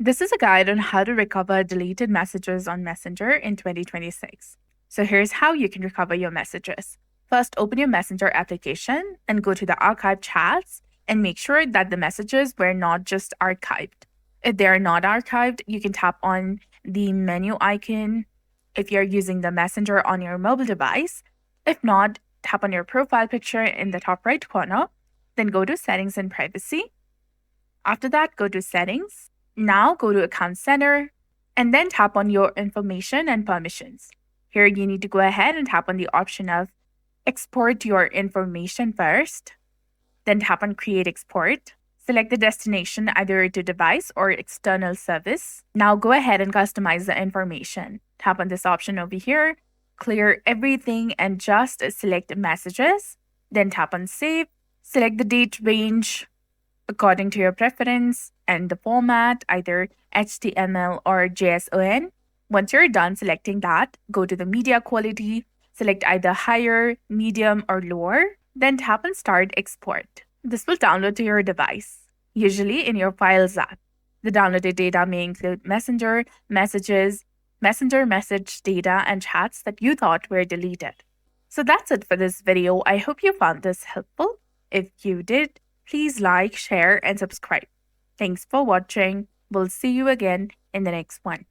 This is a guide on how to recover deleted messages on Messenger in 2026. So here's how you can recover your messages. First, open your Messenger application and go to the archived chats and make sure that the messages were not just archived. If they are not archived, you can tap on the menu icon if you're using the Messenger on your mobile device. If not, tap on your profile picture in the top right corner, then go to Settings and Privacy. After that, go to Settings. Now go to Account Center, and then tap on your information and permissions. Here you need to go ahead and tap on the option of Export your information first. Then tap on Create Export. Select the destination, either to device or external service. Now go ahead and customize the information. Tap on this option over here, clear everything and just select messages. Then tap on Save. Select the date range according to your preference and the format, either HTML or JSON. Once you're done selecting that, go to the media quality, select either higher, medium, or lower, then tap on Start Export. This will download to your device, usually in your Files app. The downloaded data may include Messenger, messages, Messenger message data, and chats that you thought were deleted. So that's it for this video. I hope you found this helpful. If you did, please like, share, and subscribe. Thanks for watching. We'll see you again in the next one.